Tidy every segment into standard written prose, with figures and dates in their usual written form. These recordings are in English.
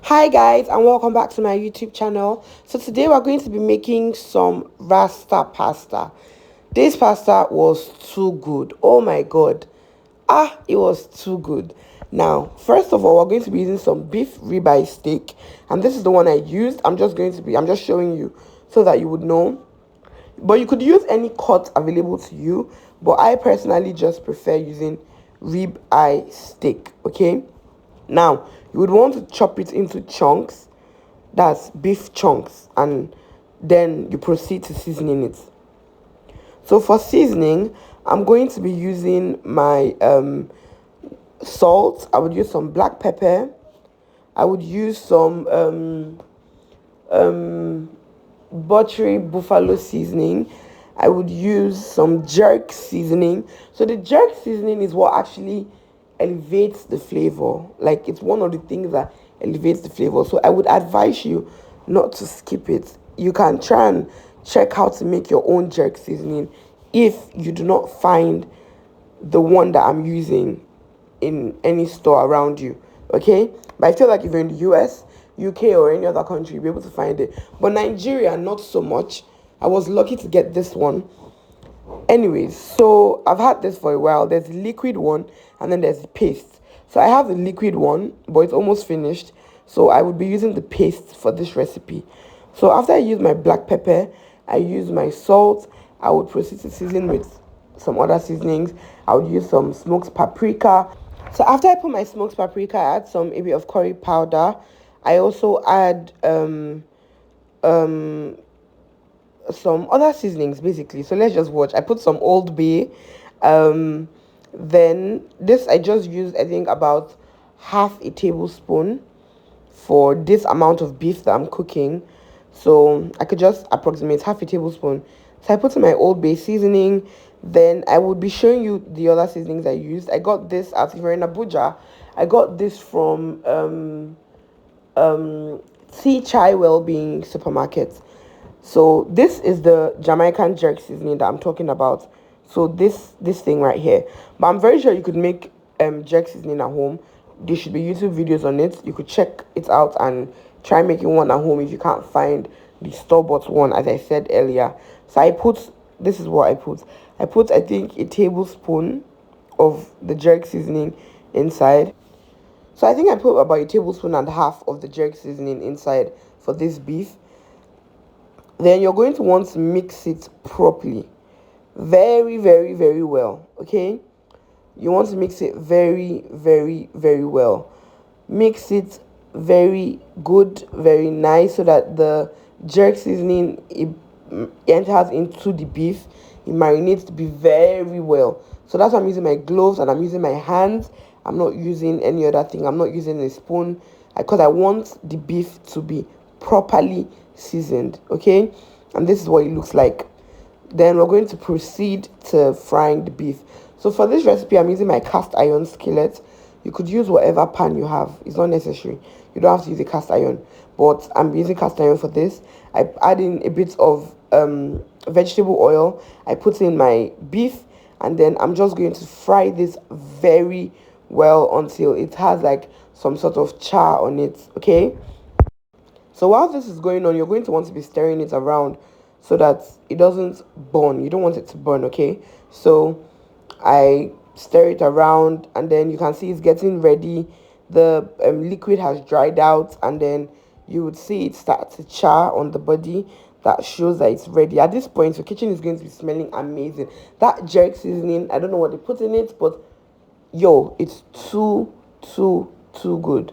Hi guys, and welcome back to my YouTube channel. So today we're going to be making some Rasta pasta. This pasta was too good. Oh my god. It was too good. Now, first of all, we're going to be using some beef ribeye steak, and this is the one I used. I'm just showing you so that you would know. But you could use any cut available to you, but I personally just prefer using rib eye steak. Okay, now you would want to chop it into chunks, that's beef chunks, and then you proceed to seasoning it. So for seasoning, I'm going to be using my salt. I would use some black pepper. I would use some buttery buffalo seasoning. I would use some jerk seasoning. So the jerk seasoning is what actually elevates the flavor. Like, it's one of the things that elevates the flavor. So I would advise you not to skip it. You can try and check how to make your own jerk seasoning if you do not find the one that I'm using in any store around you. Okay, but I feel like if you're in the US, UK, or any other country, you'll be able to find it. But Nigeria, not so much. I was lucky to get this one. Anyways, so I've had this for a while. There's the liquid one, and then there's the paste. So I have the liquid one, but it's almost finished. So I would be using the paste for this recipe. So after I use my black pepper, I use my salt. I would proceed to season with some other seasonings. I would use some smoked paprika. So after I put my smoked paprika, I add some a bit of curry powder. I also add some other seasonings basically. So let's just watch. I put some Old Bay. Um, then this I just used, I think, about half a tablespoon for this amount of beef that I'm cooking. So I could just approximate half a tablespoon. So I put in my Old Bay seasoning. Then I would be showing you the other seasonings I used. I got this at, if you're in Abuja, I got this from Tea Chai Wellbeing supermarket. So this is the Jamaican jerk seasoning that I'm talking about. So this thing right here. But I'm very sure you could make jerk seasoning at home. There should be YouTube videos on it. You could check it out and try making one at home if you can't find the store-bought one, as I said earlier. So this is what I put. I put, I think, a tablespoon of the jerk seasoning inside. So I think I put about a tablespoon and a half of the jerk seasoning inside for this beef. Then you're going to want to mix it properly, very, very, very well. Okay, you want to mix it very, very, very well. Mix it very good, very nice, so that the jerk seasoning, it enters into the beef. It marinates to be very well. So that's why I'm using my gloves and I'm using my hands. I'm not using any other thing. I'm not using a spoon because I want the beef to be properly seasoned. Okay, and this is what it looks like. Then we're going to proceed to frying the beef. So for this recipe, I'm using my cast iron skillet. You could use whatever pan you have. It's not necessary. You don't have to use a cast iron. But I'm using cast iron for this. I add in a bit of vegetable oil. I put in my beef. And then I'm just going to fry this very well until it has like some sort of char on it. Okay. So while this is going on, you're going to want to be stirring it around so that it doesn't burn. You don't want it to burn, okay? So I stir it around and then you can see it's getting ready. The liquid has dried out and then you would see it start to char on the body. That shows that it's ready. At this point, your kitchen is going to be smelling amazing. That jerk seasoning, I don't know what they put in it, but yo, it's too good.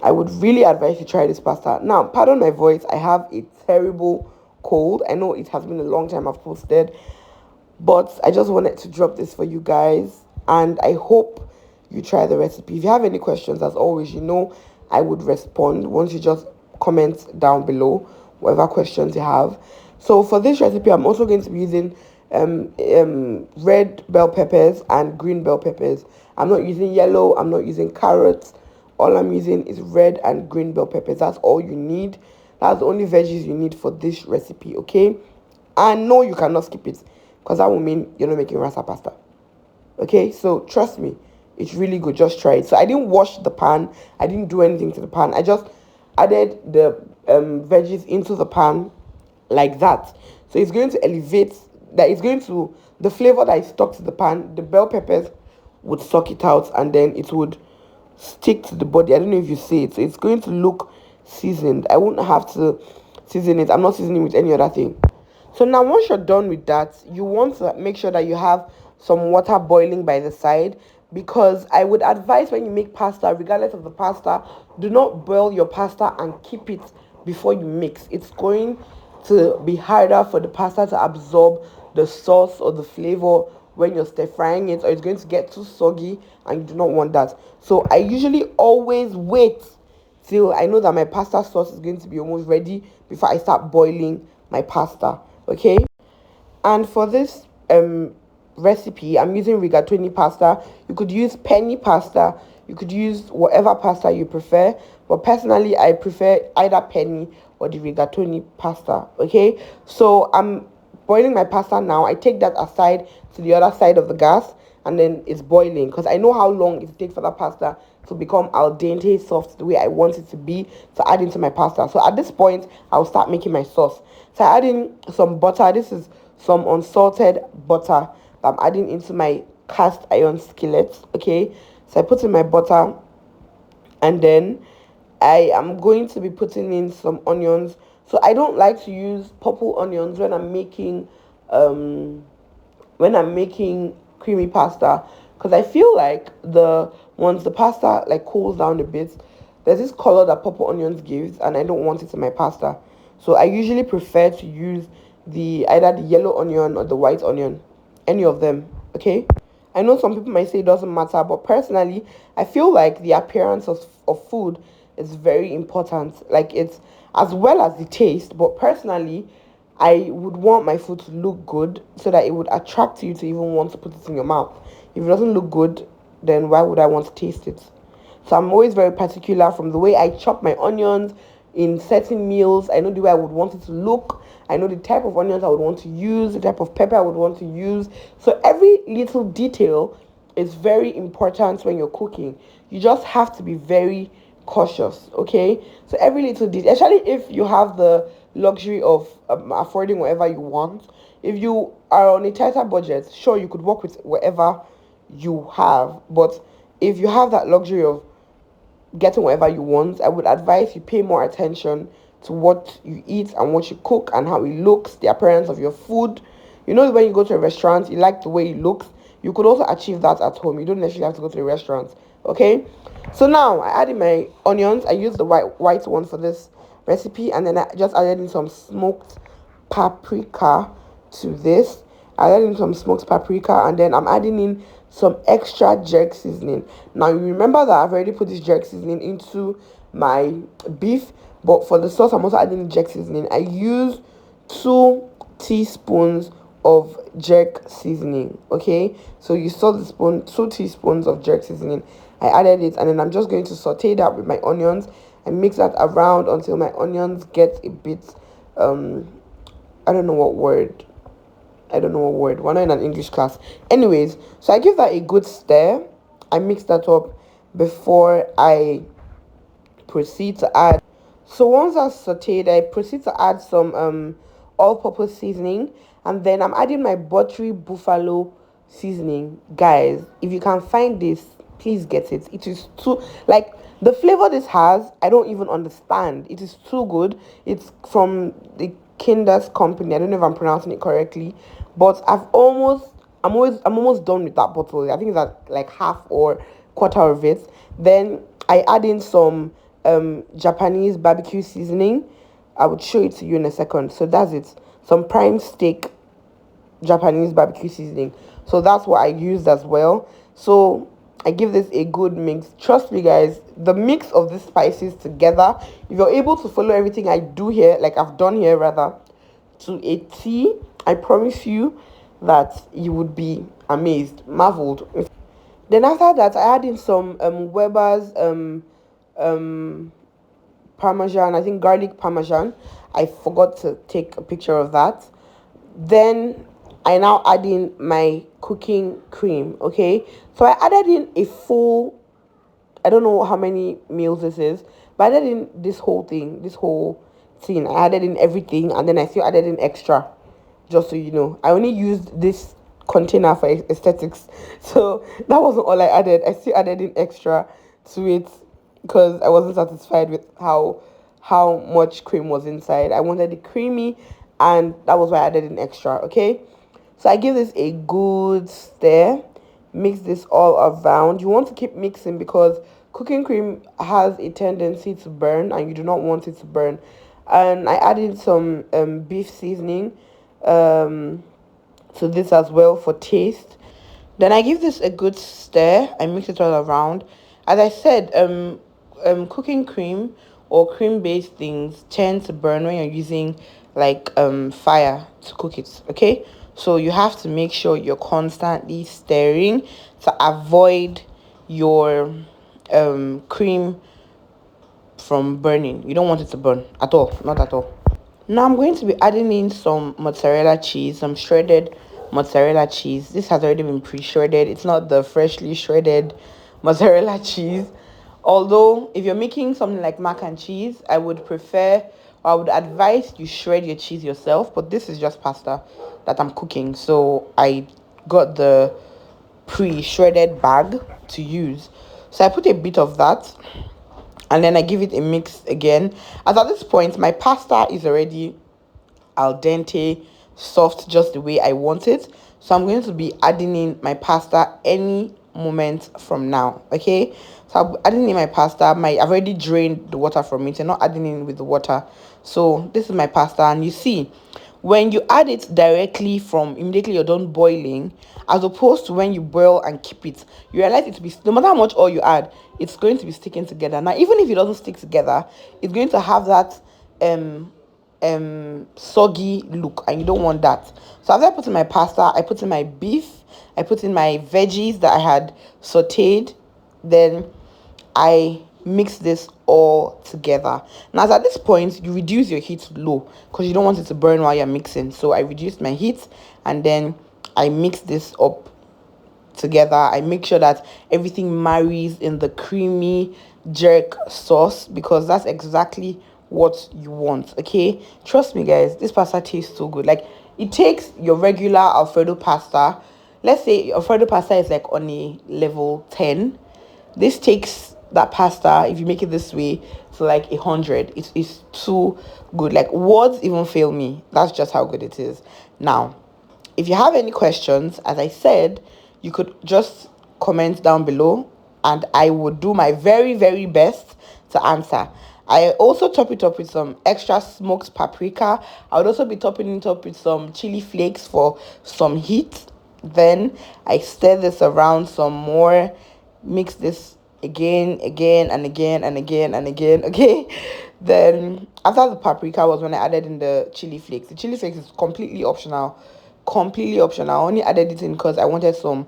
I would really advise you try this pasta. Now, pardon my voice. I have a terrible cold. I know it has been a long time I've posted, but I just wanted to drop this for you guys. And I hope you try the recipe. If you have any questions, as always, I would respond once you just comment down below whatever questions you have. So for this recipe, I'm also going to be using red bell peppers and green bell peppers. I'm not using yellow. I'm not using carrots. All I'm using is red and green bell peppers. That's all you need. That's the only veggies you need for this recipe, okay? And no, you cannot skip it because that will mean you're not making rasa pasta. Okay, so trust me, It's really good. Just try it. So I didn't wash the pan. I didn't do anything to the pan. I just added the veggies into the pan like that. So it's going to elevate that. It's going to, the flavor that is stuck to the pan, the bell peppers would suck it out, and then it would stick to the body. I don't know if you see it. So it's going to look seasoned. I won't have to season it. I'm not seasoning with any other thing. So now once you're done with that, you want to make sure that you have some water boiling by the side, because I would advise when you make pasta, regardless of the pasta, do not boil your pasta and keep it before you mix. It's going to be harder for the pasta to absorb the sauce or the flavor when you're stir frying it, or it's going to get too soggy, and you do not want that. So I usually always wait till I know that my pasta sauce is going to be almost ready before I start boiling my pasta. Okay. And for this recipe, I'm using rigatoni pasta. You could use penny pasta. You could use whatever pasta you prefer. But personally, I prefer either penny or the rigatoni pasta. Okay. So I'm boiling my pasta now. I take that aside to the other side of the gas, and then it's boiling, because I know how long it takes for that pasta to become al dente soft, the way I want it to be, to add into my pasta. So at this point, I'll start making my sauce. So I add in some butter. This is some unsalted butter that I'm adding into my cast iron skillet. Okay, so I put in my butter, and then I am going to be putting in some onions. So I don't like to use purple onions um when I'm making creamy pasta, because I feel like the once the pasta like cools down a bit, there's this color that purple onions gives, and I don't want it in my pasta. So I usually prefer to use the either the yellow onion or the white onion, any of them. Okay. I know some people might say it doesn't matter, but personally, I feel like the appearance of food is very important. Like, it's as well as the taste, but personally, I would want my food to look good so that it would attract you to even want to put it in your mouth. If it doesn't look good, then why would I want to taste it? So I'm always very particular from the way I chop my onions in certain meals. I know the way I would want it to look. I know the type of onions I would want to use, the type of pepper I would want to use. So every little detail is very important when you're cooking. You just have to be very cautious, okay? So every little detail, especially if you have the luxury of affording whatever you want. If you are on a tighter budget, sure, you could work with whatever you have. But if you have that luxury of getting whatever you want, I would advise you pay more attention to what you eat and what you cook and how it looks, the appearance of your food. You know, when you go to a restaurant, you like the way it looks. You could also achieve that at home. You don't necessarily have to go to a restaurant. Okay. So now I added my onions. I used the white one for this recipe, and then I just added in some smoked paprika to this. I added in some smoked paprika, and then I'm adding in some extra jerk seasoning. Now you remember that I've already put this jerk seasoning into my beef, but for the sauce I'm also adding jerk seasoning. I use 2 teaspoons of jerk seasoning. Okay, so you saw the spoon, 2 teaspoons of jerk seasoning. I added it, and then I'm just going to saute that with my onions and mix that around until my onions get a bit I don't know what word. We're not in an English class. Anyways, so I give that a good stir. I mix that up before I proceed to add. So once that's sauteed, I proceed to add some all-purpose seasoning, and then I'm adding my buttery buffalo seasoning. Guys, if you can find this, please get it. It is too, like, the flavor this has, I don't even understand. It is too good. It's from the Kinder's company. I don't know if I'm pronouncing it correctly, but I'm almost done with that bottle. I think it's at like half or quarter of it. Then I add in some Japanese barbecue seasoning. I would show it to you in a second. So that's it. Some prime steak Japanese barbecue seasoning. So that's what I used as well. So I give this a good mix. Trust me, guys, the mix of the spices together, if you're able to follow everything I do here, like I've done here rather, to a T, I promise you that you would be amazed, marveled. Then after that, I add in some Weber's Parmesan, I think garlic Parmesan. I forgot to take a picture of that. Then I now add in my cooking cream. Okay, so I added in a full, I don't know how many meals this is, but I added in this whole thing, this whole thing. I added in everything, and then I still added in extra. Just so you know, I only used this container for aesthetics, so that wasn't all I added. I still added in extra to it because I wasn't satisfied with how much cream was inside. I wanted it creamy, and that was why I added in extra. Okay, so I give this a good stir, mix this all around. You want to keep mixing because cooking cream has a tendency to burn, and you do not want it to burn. And I added some beef seasoning um to this as well for taste. Then I give this a good stir. I mix it all around. As I said, cooking cream or cream based things tend to burn when you're using like fire to cook it. Okay, so you have to make sure you're constantly stirring to avoid your cream from burning. You don't want it to burn at all, not at all. Now I'm going to be adding in some mozzarella cheese, some shredded mozzarella cheese. This has already been pre-shredded. It's not the freshly shredded mozzarella cheese. Although if you're making something like mac and cheese, I would prefer or I would advise you shred your cheese yourself, but this is just pasta that I'm cooking. So I got the pre-shredded bag to use. So I put a bit of that and then I give it a mix again. As at this point, my pasta is already al dente, soft, just the way I want it. So I'm going to be adding in my pasta any moment from now. Okay, so I'm adding in my pasta. I've already drained the water from it. I'm not adding in with the water. So this is my pasta, and you see, when you add it directly from immediately you're done boiling, as opposed to when you boil and keep it, you realize it to be, no matter how much oil you add, it's going to be sticking together. Now even if it doesn't stick together, it's going to have that soggy look, and you don't want that. So after I put in my pasta, I put in my beef, I put in my veggies that I had sauteed, then I mix this all together. Now at this point, you reduce your heat to low because you don't want it to burn while you're mixing. So I reduced my heat, and then I mix this up together. I make sure that everything marries in the creamy jerk sauce because that's exactly what you want. Okay, trust me guys, this pasta tastes so good. Like, it takes your regular alfredo pasta. Let's say alfredo pasta is like on a level 10. This takes that pasta, if you make it this way, to like 100. It's too good. Like, words even fail me. That's just how good it is. Now if you have any questions, as I said, you could just comment down below and I would do my very, very best to answer. I also top it up with some extra smoked paprika. I would also be topping it up with some chili flakes for some heat. Then I stir this around some more, mix this again, and again, and again, and again. Okay, then after the paprika was when I added in the chili flakes. The chili flakes is completely optional, completely optional. I only added it in because I wanted some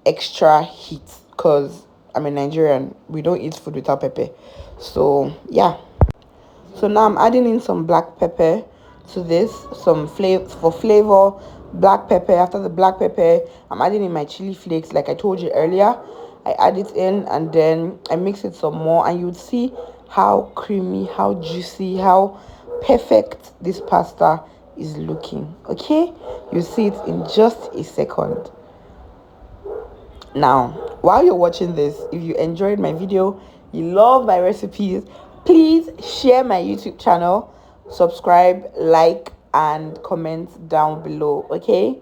extra heat because I'm a Nigerian. We don't eat food without pepper. So yeah, so now I'm adding in some black pepper to this, some flavor for flavor, black pepper. After the black pepper, I'm adding in my chili flakes like I told you earlier. I add it in and then I mix it some more, and you would see how creamy, how juicy, how perfect this pasta is looking. Okay, you see it in just a second. Now while you're watching this, if you enjoyed my video, you love my recipes, please share my YouTube channel, subscribe, like, and comment down below. Okay,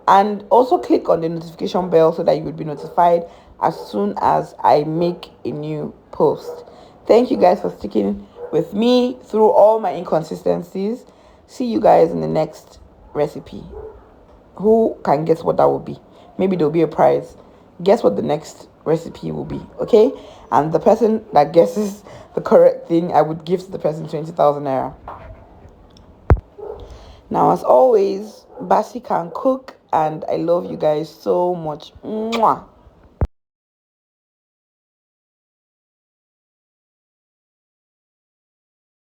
and also click on the notification bell so that you would be notified as soon as I make a new post. Thank you guys for sticking with me through all my inconsistencies. See you guys in the next recipe. Who can guess what that will be? Maybe there'll be a prize. Guess what the next recipe will be, okay? And the person that guesses the correct thing, I would give to the person 20,000 naira. Now, as always, Basi can cook, and I love you guys so much. Mwah.